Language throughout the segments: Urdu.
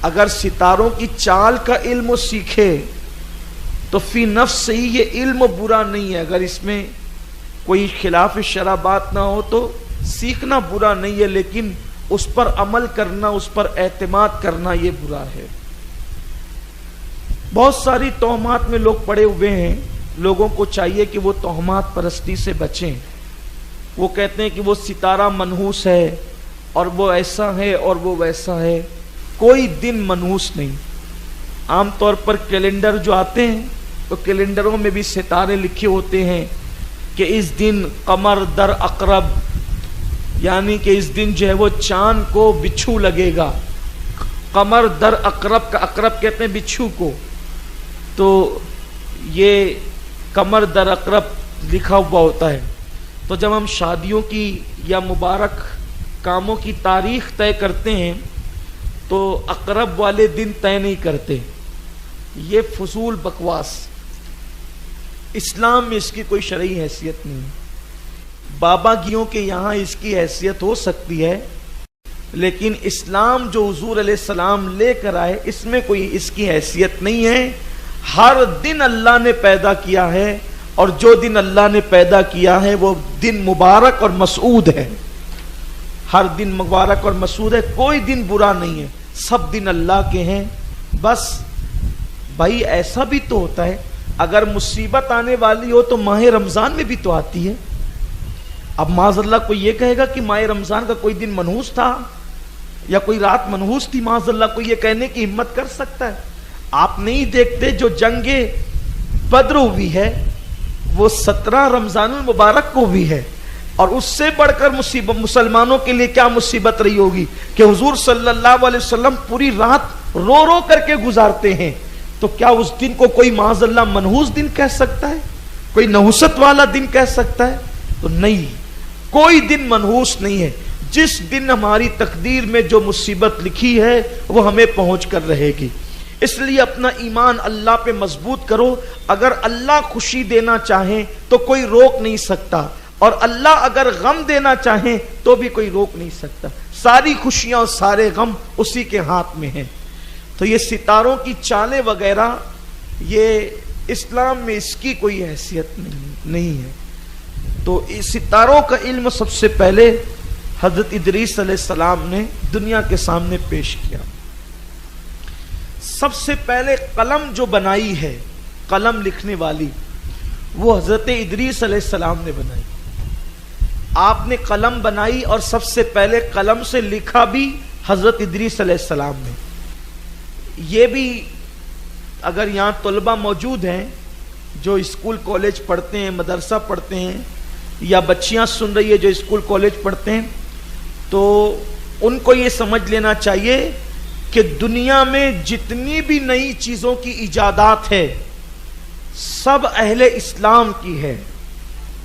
اگر ستاروں کی چال کا علم سیکھے تو فی نفس سے ہی یہ علم برا نہیں ہے، اگر اس میں کوئی خلاف شرع بات نہ ہو تو سیکھنا برا نہیں ہے، لیکن اس پر عمل کرنا، اس پر اعتماد کرنا یہ برا ہے۔ بہت ساری توہمات میں لوگ پڑے ہوئے ہیں، لوگوں کو چاہیے کہ وہ توہمات پرستی سے بچیں۔ وہ کہتے ہیں کہ وہ ستارہ منحوس ہے اور وہ ایسا ہے اور وہ ویسا ہے۔ کوئی دن منحوس نہیں۔ عام طور پر کیلنڈر جو آتے ہیں تو کیلنڈروں میں بھی ستارے لکھے ہوتے ہیں کہ اس دن قمر در عقرب، یعنی کہ اس دن جو ہے وہ چاند کو بچھو لگے گا۔ قمر در عقرب کا عقرب کہتے ہیں بچھو کو، تو یہ قمر در عقرب لکھا ہوا ہوتا ہے۔ تو جب ہم شادیوں کی یا مبارک کاموں کی تاریخ طے کرتے ہیں تو عقرب والے دن طے نہیں کرتے، یہ فضول بکواس۔ اسلام میں اس کی کوئی شرعی حیثیت نہیں۔ بابا گیوں کے یہاں اس کی حیثیت ہو سکتی ہے، لیکن اسلام جو حضور علیہ السلام لے کر آئے اس میں کوئی اس کی حیثیت نہیں ہے۔ ہر دن اللہ نے پیدا کیا ہے، اور جو دن اللہ نے پیدا کیا ہے وہ دن مبارک اور مسعود ہے۔ ہر دن مبارک اور مسعود ہے، کوئی دن برا نہیں ہے، سب دن اللہ کے ہیں۔ بس بھائی ایسا بھی تو ہوتا ہے، اگر مصیبت آنے والی ہو تو ماہ رمضان میں بھی تو آتی ہے۔ اب معاذ اللہ کوئی یہ کہے گا کہ ماہ رمضان کا کوئی دن منحوس تھا یا کوئی رات منحوس تھی، معاذ اللہ کوئی یہ کہنے کی ہمت کر سکتا ہے؟ آپ نہیں دیکھتے جو جنگ بدر ہوئی ہے وہ 17 رمضان المبارک کو بھی ہے، اور اس سے بڑھ کر مصیبت مسلمانوں کے لیے کیا مصیبت رہی ہوگی کہ حضور صلی اللہ علیہ وسلم پوری رات رو رو کر کے گزارتے ہیں۔ تو کیا اس دن کو کوئی معاذ اللہ منحوس دن کہہ سکتا ہے؟ کوئی نحوست والا دن کہہ سکتا ہے؟ تو نہیں، کوئی دن منحوس نہیں ہے۔ جس دن ہماری تقدیر میں جو مصیبت لکھی ہے وہ ہمیں پہنچ کر رہے گی۔ اس لیے اپنا ایمان اللہ پہ مضبوط کرو۔ اگر اللہ خوشی دینا چاہیں تو کوئی روک نہیں سکتا، اور اللہ اگر غم دینا چاہیں تو بھی کوئی روک نہیں سکتا۔ ساری خوشیاں اور سارے غم اسی کے ہاتھ میں ہیں۔ تو یہ ستاروں کی چالیں وغیرہ، یہ اسلام میں اس کی کوئی حیثیت نہیں ہے۔ تو اس ستاروں کا علم سب سے پہلے حضرت ادریس علیہ السلام نے دنیا کے سامنے پیش کیا۔ سب سے پہلے قلم جو بنائی ہے، قلم لکھنے والی، وہ حضرت ادریس علیہ السلام نے بنائی۔ آپ نے قلم بنائی اور سب سے پہلے قلم سے لکھا بھی حضرت ادریس علیہ السلام نے۔ یہ بھی اگر یہاں طلبہ موجود ہیں جو اسکول کالج پڑھتے ہیں، مدرسہ پڑھتے ہیں، یا بچیاں سن رہی ہے جو اسکول کالج پڑھتے ہیں، تو ان کو یہ سمجھ لینا چاہیے کہ دنیا میں جتنی بھی نئی چیزوں کی ایجادات ہے سب اہل اسلام کی ہے۔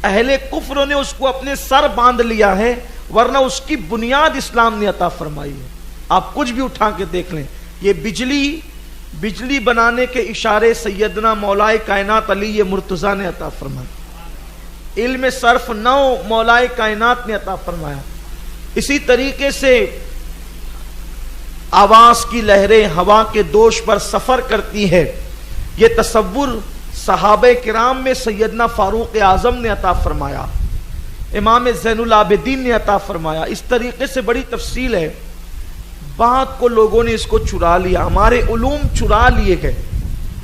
اہل کفر نے اس کو اپنے سر باندھ لیا ہے، ورنہ اس کی بنیاد اسلام نے عطا فرمائی ہے۔ آپ کچھ بھی اٹھا کے دیکھ لیں، یہ بجلی بنانے کے اشارے سیدنا مولائے کائنات علی مرتضیٰ نے عطا فرمایا۔ علم صرف 9 مولائے کائنات نے عطا فرمایا۔ اسی طریقے سے آواز کی لہریں ہوا کے دوش پر سفر کرتی ہے، یہ تصور صحابہ کرام میں سیدنا فاروق اعظم نے عطا فرمایا، امام زین العابدین نے عطا فرمایا۔ اس طریقے سے بڑی تفصیل ہے۔ بات کو لوگوں نے اس کو چرا لیا، ہمارے علوم چرا لیے گئے،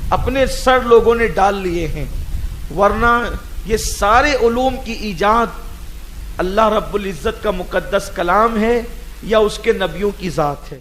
اپنے سر لوگوں نے ڈال لیے ہیں، ورنہ یہ سارے علوم کی ایجاد اللہ رب العزت کا مقدس کلام ہے یا اس کے نبیوں کی ذات ہے۔